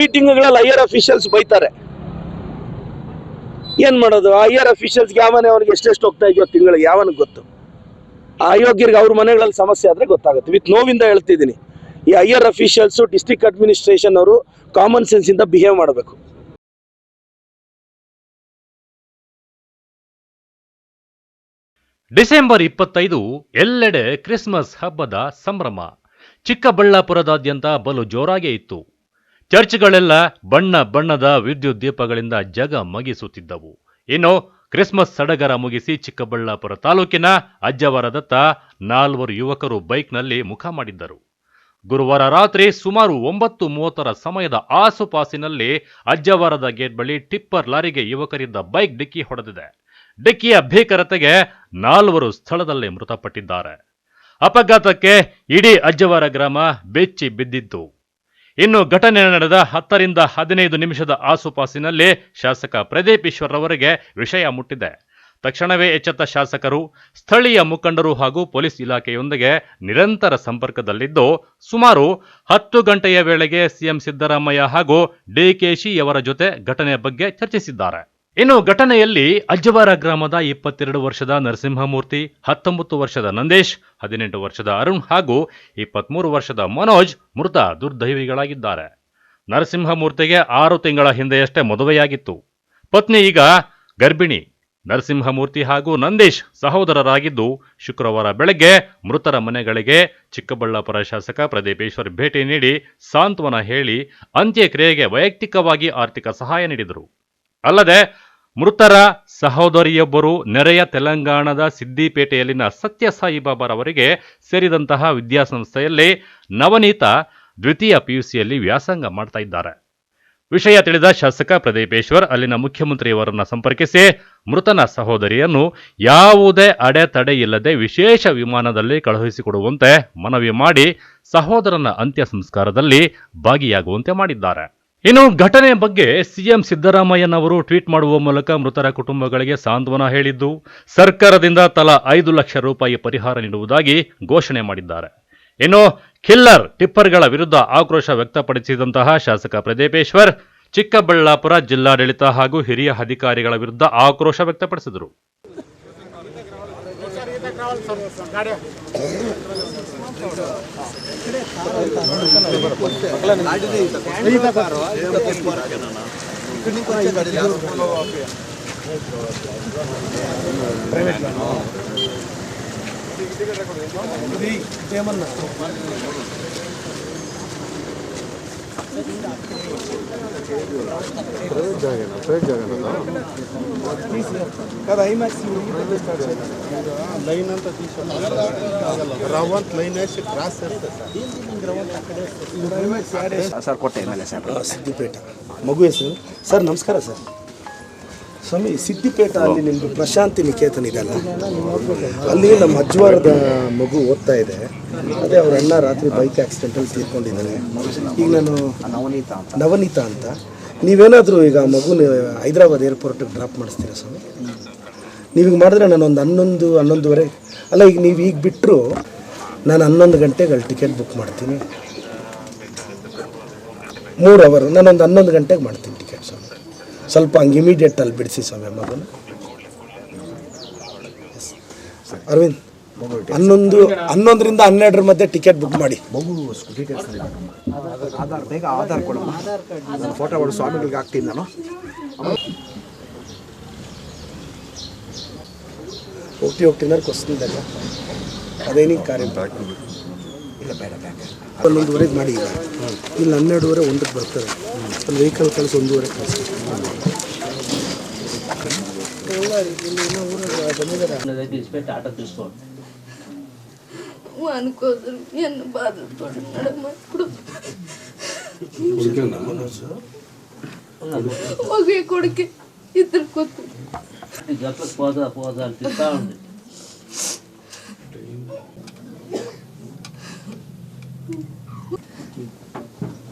ಮೀಟಿಂಗ್ಗಳಲ್ಲಿ higher officials ಬೈತಾರೆ. ಏನ್ ಮಾಡೋದು? ಹೈಯರ್ ಅಫಿಷಿಯಲ್ಸ್ ಯಾವನೇ ಅವ್ರಿಗೆ ಎಷ್ಟೆಷ್ಟು ಹೋಗ್ತಾ ಇದೆಯೋ ತಿಂಗಳಿಗೆ ಯಾವನಿಗೆ ಗೊತ್ತು? ಆ ಅಯೋಗ್ಯರಿಗೆ ಅವ್ರ ಮನೆಗಳಲ್ಲಿ ಸಮಸ್ಯೆ ಆದ್ರೆ ಗೊತ್ತಾಗುತ್ತೆ. ವಿತ್ ನೋವಿಂದ ಹೇಳ್ತಿದ್ದೀನಿ, ಈ ಹೈಯರ್ ಅಫಿಷಿಯಲ್ಸ್ ಡಿಸ್ಟ್ರಿಕ್ಟ್ ಅಡ್ಮಿನಿಸ್ಟ್ರೇಷನ್ ಅವರು ಕಾಮನ್ ಸೆನ್ಸ್ ಇಂದ ಬಿಹೇವ್ ಮಾಡಬೇಕು. ಡಿಸೆಂಬರ್ 25 ಎಲ್ಲೆಡೆ ಕ್ರಿಸ್ಮಸ್ ಹಬ್ಬದ ಸಂಭ್ರಮ. ಚಿಕ್ಕಬಳ್ಳಾಪುರದಾದ್ಯಂತ ಬಲು ಜೋರಾಗೇ ಇತ್ತು. ಚರ್ಚ್ಗಳೆಲ್ಲ ಬಣ್ಣ ಬಣ್ಣದ ವಿದ್ಯುತ್ ದೀಪಗಳಿಂದ ಜಗಮಗಿಸುತ್ತಿದ್ದವು. ಇನ್ನು ಕ್ರಿಸ್ಮಸ್ ಸಡಗರ ಮುಗಿಸಿ ಚಿಕ್ಕಬಳ್ಳಾಪುರ ತಾಲೂಕಿನ ಅಜ್ಜವರದತ್ತ 4 ಯುವಕರು ಬೈಕ್ನಲ್ಲಿ ಮುಖ ಮಾಡಿದ್ದರು. ಗುರುವಾರ ರಾತ್ರಿ ಸುಮಾರು 9:30 ಸಮಯದ ಆಸುಪಾಸಿನಲ್ಲಿ ಅಜ್ಜವರದ ಗೇಟ್ ಬಳಿ ಟಿಪ್ಪರ್ ಲಾರಿಗೆ ಯುವಕರಿದ್ದ ಬೈಕ್ ಡಿಕ್ಕಿ ಹೊಡೆದಿದೆ. ಡಿಕ್ಕಿಯ ಭೀಕರತೆಗೆ 4 ಸ್ಥಳದಲ್ಲೇ ಮೃತಪಟ್ಟಿದ್ದಾರೆ. ಅಪಘಾತಕ್ಕೆ ಇಡೀ ಅಜ್ಜವರ ಗ್ರಾಮ ಬೆಚ್ಚಿ ಬಿದ್ದಿತ್ತು. ಇನ್ನು ಘಟನೆ ನಡೆದ 10 ರಿಂದ 15 ನಿಮಿಷದ ಆಸುಪಾಸಿನಲ್ಲಿ ಶಾಸಕ ಪ್ರದೀಪ್ ಈಶ್ವರ್ ಅವರಿಗೆ ವಿಷಯ ಮುಟ್ಟಿದೆ. ತಕ್ಷಣವೇ ಎಚ್ಚೆತ್ತ ಶಾಸಕರು ಸ್ಥಳೀಯ ಮುಖಂಡರು ಹಾಗೂ ಪೊಲೀಸ್ ಇಲಾಖೆಯೊಂದಿಗೆ ನಿರಂತರ ಸಂಪರ್ಕದಲ್ಲಿದ್ದು ಸುಮಾರು 10 ಗಂಟೆಯ ವೇಳೆಗೆ ಸಿಎಂ ಸಿದ್ದರಾಮಯ್ಯ ಹಾಗೂ ಡಿಕೆಶಿಯವರ ಜೊತೆ ಘಟನೆ ಬಗ್ಗೆ ಚರ್ಚಿಸಿದ್ದಾರೆ. ಇನ್ನು ಘಟನೆಯಲ್ಲಿ ಅಜ್ಜವಾರ ಗ್ರಾಮದ 22 ವರ್ಷದ ನರಸಿಂಹಮೂರ್ತಿ, 19 ವರ್ಷದ ನಂದೇಶ್, 18 ವರ್ಷದ ಅರುಣ್ ಹಾಗೂ 23 ವರ್ಷದ ಮನೋಜ್ ಮೃತ ದುರ್ದೈವಿಗಳಾಗಿದ್ದಾರೆ. ನರಸಿಂಹಮೂರ್ತಿಗೆ 6 ತಿಂಗಳ ಹಿಂದೆಯಷ್ಟೇ ಮದುವೆಯಾಗಿತ್ತು. ಪತ್ನಿ ಈಗ ಗರ್ಭಿಣಿ. ನರಸಿಂಹಮೂರ್ತಿ ಹಾಗೂ ನಂದೇಶ್ ಸಹೋದರರಾಗಿದ್ದು ಶುಕ್ರವಾರ ಬೆಳಗ್ಗೆ ಮೃತರ ಮನೆಗಳಿಗೆ ಚಿಕ್ಕಬಳ್ಳಾಪುರ ಶಾಸಕ ಪ್ರದೀಪ್ ಈಶ್ವರ್ ಭೇಟಿ ನೀಡಿ ಸಾಂತ್ವನ ಹೇಳಿ ಅಂತ್ಯಕ್ರಿಯೆಗೆ ವೈಯಕ್ತಿಕವಾಗಿ ಆರ್ಥಿಕ ಸಹಾಯ ನೀಡಿದರು. ಅಲ್ಲದೆ ಮೃತರ ಸಹೋದರಿಯೊಬ್ಬರು ನೆರೆಯ ತೆಲಂಗಾಣದ ಸಿದ್ದಿಪೇಟೆಯಲ್ಲಿನ ಸತ್ಯಸಾಯಿಬಾಬಾರವರಿಗೆ ಸೇರಿದಂತಹ ವಿದ್ಯಾಸಂಸ್ಥೆಯಲ್ಲಿ ನವನೀತ ದ್ವಿತೀಯ PUCಯಲ್ಲಿ ವ್ಯಾಸಂಗ ಮಾಡ್ತಾ ಇದ್ದಾರೆ. ವಿಷಯ ತಿಳಿದ ಶಾಸಕ ಪ್ರದೀಪ್ ಈಶ್ವರ್ ಅಲ್ಲಿನ ಮುಖ್ಯಮಂತ್ರಿಯವರನ್ನ ಸಂಪರ್ಕಿಸಿ ಮೃತನ ಸಹೋದರಿಯನ್ನು ಯಾವುದೇ ಅಡೆತಡೆ ಇಲ್ಲದೆ ವಿಶೇಷ ವಿಮಾನದಲ್ಲಿ ಕಳುಹಿಸಿಕೊಡುವಂತೆ ಮನವಿ ಮಾಡಿ ಸಹೋದರನ ಅಂತ್ಯ ಸಂಸ್ಕಾರದಲ್ಲಿ ಭಾಗಿಯಾಗುವಂತೆ ಮಾಡಿದ್ದಾರೆ. ಇನ್ನು ಘಟನೆ ಬಗ್ಗೆ ಸಿಎಂ ಸಿದ್ದರಾಮಯ್ಯನವರು ಟ್ವೀಟ್ ಮಾಡುವ ಮೂಲಕ ಮೃತರ ಕುಟುಂಬಗಳಿಗೆ ಸಾಂತ್ವನ ಹೇಳಿದ್ದು ಸರ್ಕಾರದಿಂದ ತಲಾ 5 ಲಕ್ಷ ರೂಪಾಯಿ ಪರಿಹಾರ ನೀಡುವುದಾಗಿ ಘೋಷಣೆ ಮಾಡಿದ್ದಾರೆ. ಇನ್ನು ಕಿಲ್ಲರ್ ಟಿಪ್ಪರ್ಗಳ ವಿರುದ್ಧ ಆಕ್ರೋಶ ವ್ಯಕ್ತಪಡಿಸಿದಂತಹ ಶಾಸಕ ಪ್ರದೀಪ್ ಈಶ್ವರ್ ಚಿಕ್ಕಬಳ್ಳಾಪುರ ಜಿಲ್ಲಾಡಳಿತ ಹಾಗೂ ಹಿರಿಯ ಅಧಿಕಾರಿಗಳ ವಿರುದ್ಧ ಆಕ್ರೋಶ ವ್ಯಕ್ತಪಡಿಸಿದರು. ಸಿದ್ದಿಪೇಟ ಮಗು ಹೆಸರು ಸರ್. ನಮಸ್ಕಾರ ಸರ್. ಸ್ವಾಮಿ, ಸಿದ್ದಿಪೇಟ ಅಲ್ಲಿ ನಿಮ್ದು ಪ್ರಶಾಂತಿ ನಿಕೇತನ್ ಇದೆಯಲ್ಲ, ಅಲ್ಲಿ ನಮ್ಮ ಅಜ್ವಾರದ ಮಗು ಓದ್ತಾ ಇದೆ. ಅದೇ ಅವ್ರ ಅಣ್ಣ ರಾತ್ರಿ ಬೈಕ್ ಆಕ್ಸಿಡೆಂಟಲ್ಲಿ ತೀರ್ಕೊಂಡಿದ್ದಾನೆ. ಈಗ ನಾನು ನವನೀತಾ ಅಂತ, ನೀವೇನಾದರೂ ಈಗ ಮಗುನ ಹೈದರಾಬಾದ್ ಏರ್ಪೋರ್ಟಿಗೆ ಡ್ರಾಪ್ ಮಾಡಿಸ್ತೀರಾ ಸ್ವಾಮಿ? ನೀವೀಗ ಮಾಡಿದ್ರೆ ನಾನೊಂದು 11:30 ಅಲ್ಲ, ಈಗ ನೀವು ಈಗ ಬಿಟ್ಟರು ನಾನು 11 ಗಂಟೆಗೆ ಅಲ್ಲಿ ಟಿಕೆಟ್ ಬುಕ್ ಮಾಡ್ತೀನಿ. 3 ಅವರ್ ನಾನೊಂದು 11 ಗಂಟೆಗೆ ಮಾಡ್ತೀನಿ ಟಿಕೆಟ್ ಸ್ವಾಮಿ. ಸ್ವಲ್ಪ ಹಂಗೆ ಇಮಿಡಿಯೇಟ್ ಅಲ್ಲಿ ಬಿಡಿಸಿ ಸ್ವಾಮಿ ಮಗನ. ಅರವಿಂದ್, 11 ರಿಂದ 12 ಮಧ್ಯೆ ಟಿಕೆಟ್ ಬುಕ್ ಮಾಡಿ. ಆಧಾರ್ ಕೊಡಮ್ಮ, ಫೋಟೋ ಹೊಡೆದು ಸ್ವಾಮಿಗಳಿಗೆ ಹಾಕ್ತೀನಿ ನಾನು. ಹೋಗ್ತಿನಾರು ಕೊಸ್ತಿದ್ದಾಗ ಅದೇನಿಗೆ ಕಾರ್ಯ ಇಲ್ಲ, ಬೇಡ 11:30 ಮಾಡಿ. ಈಗ ಇಲ್ಲಿ 12:30 1ಕ್ಕೆ ಬರ್ತಾರೆ. ಒಂದು ವೆಹಿಕಲ್ ಕಳಿಸಿ 1:30 ಕಳಿಸಿ. కొడుకు ఇద్దరు కొత్త పోదా తింటా ఉంది.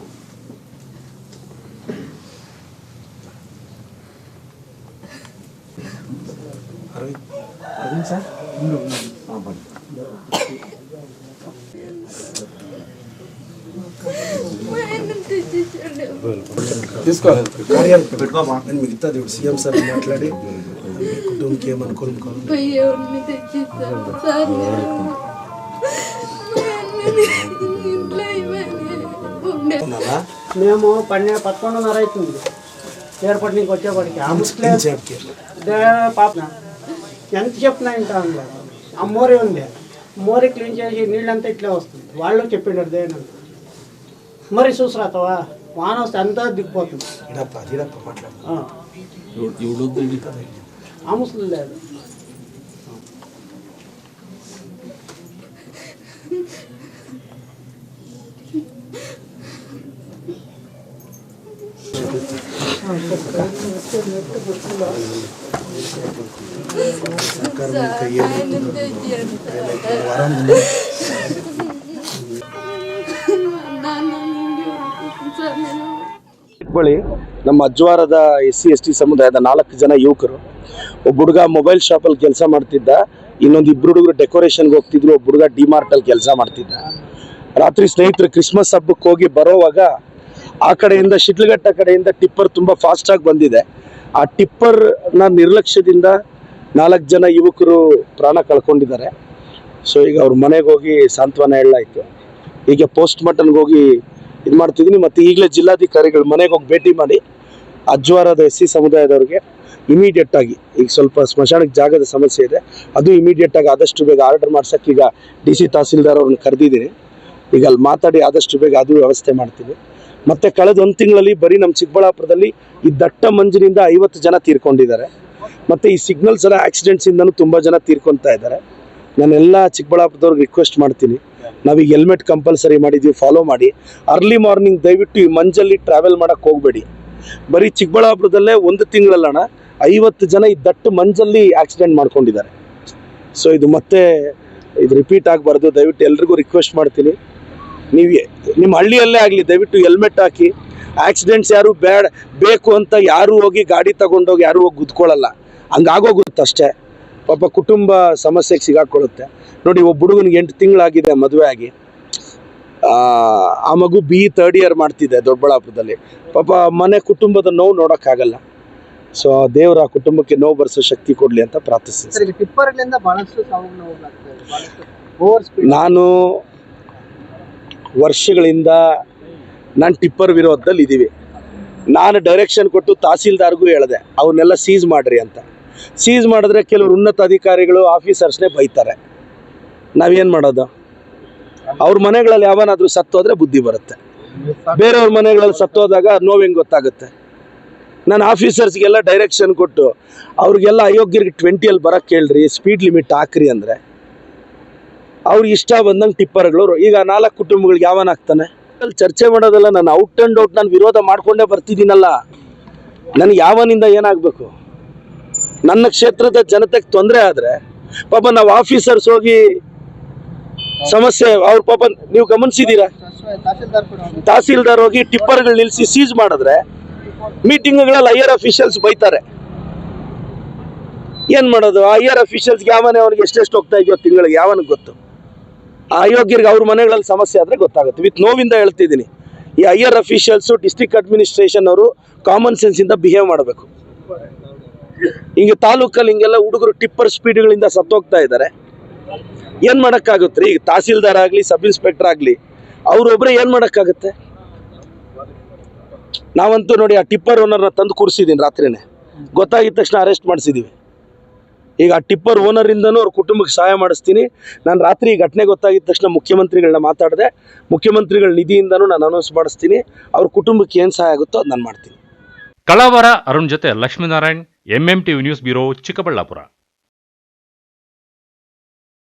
ಅರವಿಂದ್ ಸರ್, Ma, ನಿಮಗೆ ಇರ್ತದೆ CM ಸರ್ మాట్లాడి కుటుంబకి ఏమనుకోవాలి ఎవరిని తెచ్చిస్తారు సార్ మేము 11:30 అవుతుంది ఎయిర్పోర్ట్ నుంచి వచ్చేప్పటికి పాప ఎంత చెప్పినా ఇంత ఆ మోరీ ఉంది, మోరీ క్లీన్ చేసి నీళ్ళంతా ఇట్లా వస్తుంది. వాళ్ళు చెప్పిండారు దేని మరి చూసిరాతవా వాన వస్తే అంతా దిగిపోతుంది. ఆ ముసలి లేదు ಬಳಿ ನಮ್ಮ ಅಜ್ವಾರದ SC/ST ಸಮುದಾಯದ 4 ಜನ ಯುವಕರು, ಒಬ್ಬ ಹುಡುಗ ಮೊಬೈಲ್ ಶಾಪಲ್ಲಿ ಕೆಲಸ ಮಾಡ್ತಿದ್ದ, ಇನ್ನೊಂದು 2 ಹುಡುಗರು ಡೆಕೋರೇಷನ್ಗೆ ಹೋಗ್ತಿದ್ರು, ಒಬ್ಬ ಹುಡುಗ ಡಿಮಾರ್ಟಲ್ಲಿ ಕೆಲಸ ಮಾಡ್ತಿದ್ದ. ರಾತ್ರಿ ಸ್ನೇಹಿತರು ಕ್ರಿಸ್ಮಸ್ ಹಬ್ಬಕ್ಕೆ ಹೋಗಿ ಬರೋವಾಗ ಆ ಕಡೆಯಿಂದ ಶಿಡ್ಲಘಟ್ಟ ಕಡೆಯಿಂದ ಟಿಪ್ಪರ್ ತುಂಬ ಫಾಸ್ಟಾಗಿ ಬಂದಿದೆ. ಆ ಟಿಪ್ಪರ್ನ ನಿರ್ಲಕ್ಷ್ಯದಿಂದ 4 ಜನ ಯುವಕರು ಪ್ರಾಣ ಕಳ್ಕೊಂಡಿದ್ದಾರೆ. ಸೊ ಈಗ ಅವ್ರ ಮನೆಗೆ ಹೋಗಿ ಸಾಂತ್ವನ ಹೇಳಲಾಯಿತು. ಈಗ ಪೋಸ್ಟ್ ಮಾರ್ಟಮ್ಗೆ ಹೋಗಿ ಇದು ಮಾಡ್ತಿದ್ದೀನಿ. ಮತ್ತು ಈಗಲೇ ಜಿಲ್ಲಾಧಿಕಾರಿಗಳು ಮನೆಗೆ ಹೋಗಿ ಭೇಟಿ ಮಾಡಿ ಅಜ್ವಾರದ SC ಸಮುದಾಯದವ್ರಿಗೆ ಇಮಿಡಿಯೇಟಾಗಿ, ಈಗ ಸ್ವಲ್ಪ ಸ್ಮಶಾನಕ್ಕೆ ಜಾಗದ ಸಮಸ್ಯೆ ಇದೆ, ಅದು ಇಮಿಡಿಯೇಟಾಗಿ ಆದಷ್ಟು ಬೇಗ ಆರ್ಡರ್ ಮಾಡ್ಸೋಕ್ಕೆ ಈಗ DC ತಹಸೀಲ್ದಾರ್ ಅವ್ರನ್ನ ಕರೆದಿದ್ದೀನಿ. ಈಗ ಅಲ್ಲಿ ಮಾತಾಡಿ ಆದಷ್ಟು ಬೇಗ ಅದು ವ್ಯವಸ್ಥೆ ಮಾಡ್ತೀವಿ. ಮತ್ತು ಕಳೆದ 1 ತಿಂಗಳಲ್ಲಿ ಬರೀ ನಮ್ಮ ಚಿಕ್ಕಬಳ್ಳಾಪುರದಲ್ಲಿ ಈ ದಟ್ಟ ಮಂಜಿನಿಂದ 50 ಜನ ತೀರ್ಕೊಂಡಿದ್ದಾರೆ. ಮತ್ತು ಈ ಸಿಗ್ನಲ್ಸ್ ಎಲ್ಲ ಆಕ್ಸಿಡೆಂಟ್ಸಿಂದನೂ ತುಂಬ ಜನ ತೀರ್ಕೊತಾ ಇದ್ದಾರೆ. ನಾನೆಲ್ಲ ಚಿಕ್ಕಬಳ್ಳಾಪುರದವ್ರಿಗೆ ರಿಕ್ವೆಸ್ಟ್ ಮಾಡ್ತೀನಿ, ನಾವೀಗ ಹೆಲ್ಮೆಟ್ ಕಂಪಲ್ಸರಿ ಮಾಡಿದ್ದೀವಿ, ಫಾಲೋ ಮಾಡಿ. ಅರ್ಲಿ ಮಾರ್ನಿಂಗ್ ದಯವಿಟ್ಟು ಈ ಮಂಜಲ್ಲಿ ಟ್ರಾವೆಲ್ ಮಾಡೋಕ್ಕೆ ಹೋಗಬೇಡಿ. ಬರೀ ಚಿಕ್ಕಬಳ್ಳಾಪುರದಲ್ಲೇ 1 ತಿಂಗಳಲ್ಲಣ 50 ಜನ ಈ ದಟ್ಟು ಮಂಜಲ್ಲಿ ಆಕ್ಸಿಡೆಂಟ್ ಮಾಡ್ಕೊಂಡಿದ್ದಾರೆ. ಸೊ ಇದು ಮತ್ತೆ ಇದು ರಿಪೀಟ್ ಆಗಬಾರ್ದು. ದಯವಿಟ್ಟು ಎಲ್ರಿಗೂ ರಿಕ್ವೆಸ್ಟ್ ಮಾಡ್ತೀನಿ, ನೀವು ನಿಮ್ಮ ಹಳ್ಳಿಯಲ್ಲೇ ಆಗಲಿ ದಯವಿಟ್ಟು ಹೆಲ್ಮೆಟ್ ಹಾಕಿ. ಆಕ್ಸಿಡೆಂಟ್ಸ್ ಯಾರು ಬೇಕು ಅಂತ ಯಾರು ಹೋಗಿ ಗಾಡಿ ತಗೊಂಡೋಗಿ ಯಾರು ಹೋಗಿ ಗುದ್ಕೊಳ್ಳಲ್ಲ, ಹಂಗಾಗೋಗುತ್ತೆ ಅಷ್ಟೇ. ಪಾಪ ಕುಟುಂಬ ಸಮಸ್ಯೆಗೆ ಸಿಗಾಕೊಳ್ಳುತ್ತೆ. ನೋಡಿ, ಒಬ್ಬ ಹುಡುಗನಿಗೆ 8 ತಿಂಗಳಾಗಿದೆ ಮದುವೆ ಆಗಿ, ಆ ಮಗು BE 3rd ಇಯರ್ ಮಾಡ್ತಿದ್ದೆ ದೊಡ್ಡಬಳ್ಳಾಪುರದಲ್ಲಿ. ಪಾಪ ಮನೆ ಕುಟುಂಬದ ನೋವು ನೋಡೋಕ್ಕಾಗಲ್ಲ. ಸೊ ದೇವರ ಕುಟುಂಬಕ್ಕೆ ನೋವು ಬರೆಸೋ ಶಕ್ತಿ ಕೊಡಲಿ ಅಂತ ಪ್ರಾರ್ಥಿಸ್ತೀನಿ. ನಾನು ವರ್ಷಗಳಿಂದ ಟಿಪ್ಪರ್ ವಿರೋಧದಲ್ಲಿ ಇದ್ದೀವಿ. ನಾನು ಡೈರೆಕ್ಷನ್ ಕೊಟ್ಟು ತಹಸೀಲ್ದಾರ್ಗೂ ಹೇಳಿದೆ ಅವನ್ನೆಲ್ಲ ಸೀಸ್ ಮಾಡಿರಿ ಅಂತ. ಸೀಸ್ ಮಾಡಿದ್ರೆ ಕೆಲವರು ಉನ್ನತ ಅಧಿಕಾರಿಗಳು ಆಫೀಸರ್ಸ್ನೇ ಬೈತಾರೆ. ನಾವೇನು ಮಾಡೋದು? ಅವ್ರ ಮನೆಗಳಲ್ಲಿ ಯಾವನಾದರೂ ಸತ್ತೋದ್ರೆ ಬುದ್ಧಿ ಬರುತ್ತೆ, ಬೇರೆಯವ್ರ ಮನೆಗಳಲ್ಲಿ ಸತ್ತೋದಾಗ ನೋವು ಹೆಂಗೆ ಗೊತ್ತಾಗುತ್ತೆ? ನಾನು ಆಫೀಸರ್ಸ್ಗೆಲ್ಲ ಡೈರೆಕ್ಷನ್ ಕೊಟ್ಟು ಅವ್ರಿಗೆಲ್ಲ ಅಯೋಗ್ಯರಿಗೆ 20ಅಲ್ಲಿ ಬರೋಕ್ಕೆ ಹೇಳ್ರಿ, ಸ್ಪೀಡ್ ಲಿಮಿಟ್ ಹಾಕ್ರಿ ಅಂದರೆ ಅವ್ರಿಗೆ ಇಷ್ಟ ಬಂದಂಗೆ ಟಿಪ್ಪರ್ಗಳು. ಈಗ 4 ಕುಟುಂಬಗಳಿಗೆ ಯಾವನ ಆಗ್ತಾನೆ? ಅಲ್ಲಿ ಚರ್ಚೆ ಮಾಡೋದಲ್ಲ, ನಾನು ಔಟ್ ಆ್ಯಂಡ್ ಔಟ್ ನಾನು ವಿರೋಧ ಮಾಡ್ಕೊಂಡೇ ಬರ್ತಿದ್ದೀನಲ್ಲ. ನನಗೆ ಯಾವನಿಂದ ಏನಾಗಬೇಕು? ನನ್ನ ಕ್ಷೇತ್ರದ ಜನತೆಗೆ ತೊಂದರೆ ಆದರೆ ಪಾಪ ನಾವು ಆಫೀಸರ್ಸ್ ಹೋಗಿ ಸಮಸ್ಯೆ ಅವ್ರ ಪಾಪ ನೀವು ಗಮನಿಸಿದ್ದೀರಾ? ತಹಸೀಲ್ದಾರ್ ಹೋಗಿ ಟಿಪ್ಪರ್ಗಳು ನಿಲ್ಲಿಸಿ ಸೀಸ್ ಮಾಡಿದ್ರೆ ಮೀಟಿಂಗ್ಗಳಲ್ಲಿ ಹೈಯರ್ ಅಫಿಷಿಯಲ್ಸ್ ಬೈತಾರೆ. ಏನು ಮಾಡೋದು? ಆ ಹೈಯರ್ ಅಫಿಷಿಯಲ್ಸ್ಗೆ ಯಾವನೇ ಅವ್ರಿಗೆ ಎಷ್ಟೆಷ್ಟು ಹೋಗ್ತಾ ಇದೆಯೋ ತಿಂಗಳಿಗೆ ಯಾವನಿಗೆ ಗೊತ್ತು? ಆ ಅಯೋಗ್ಯರಿಗೆ ಅವ್ರ ಮನೆಗಳಲ್ಲಿ ಸಮಸ್ಯೆ ಆದರೆ ಗೊತ್ತಾಗುತ್ತೆ. ವಿತ್ ನೋವಿಂದ ಹೇಳ್ತಿದ್ದೀನಿ, ಈ ಹೈಯರ್ ಅಫಿಷಿಯಲ್ಸು ಡಿಸ್ಟ್ರಿಕ್ಟ್ ಅಡ್ಮಿನಿಸ್ಟ್ರೇಷನ್ ಅವರು ಕಾಮನ್ ಸೆನ್ಸಿಂದ ಬಿಹೇವ್ ಮಾಡಬೇಕು. ಹಿಂಗೆ ತಾಲೂಕಲ್ಲಿ ಹಿಂಗೆಲ್ಲ ಹುಡುಗರು ಟಿಪ್ಪರ್ ಸ್ಪೀಡ್ಗಳಿಂದ ಸತ್ತೋಗ್ತಾ ಇದ್ದಾರೆ. ಏನು ಮಾಡೋಕ್ಕಾಗುತ್ತೆ ರೀ? ಈಗ ತಹಸೀಲ್ದಾರ್ ಆಗಲಿ ಸಬ್ ಇನ್ಸ್ಪೆಕ್ಟರ್ ಆಗಲಿ ಅವರೊಬ್ಬರೇ ಏನು ಮಾಡೋಕ್ಕಾಗುತ್ತೆ? ನಾವಂತೂ ನೋಡಿ ಆ ಟಿಪ್ಪರ್ ಓನರ್ನ ತಂದು ಕೂರಿಸಿದ್ದೀನಿ, ರಾತ್ರಿನೇ ಗೊತ್ತಾಗಿದ್ದ ತಕ್ಷಣ ಅರೆಸ್ಟ್ ಮಾಡಿಸಿದ್ದೀವಿ. ಈಗ ಆ ಟಿಪ್ಪರ್ ಓನರಿಂದನೂ ಅವ್ರ ಕುಟುಂಬಕ್ಕೆ ಸಹಾಯ ಮಾಡಿಸ್ತೀನಿ. ನಾನು ರಾತ್ರಿ ಈ ಘಟನೆ ಗೊತ್ತಾಗಿದ್ದ ತಕ್ಷಣ ಮುಖ್ಯಮಂತ್ರಿಗಳನ್ನ ಮಾತಾಡಿದೆ, ಮುಖ್ಯಮಂತ್ರಿಗಳ ನಿಧಿಯಿಂದನೂ ನಾನು ಅನೌನ್ಸ್ ಮಾಡಿಸ್ತೀನಿ. ಅವ್ರ ಕುಟುಂಬಕ್ಕೆ ಏನು ಸಹಾಯ ಆಗುತ್ತೋ ಅದು ನಾನು ಮಾಡ್ತೀನಿ. ಕಳವರ ಅರುಣ್ ಜೊತೆ Lakshminarayan, MMTV news bureau, Chikkaballapur.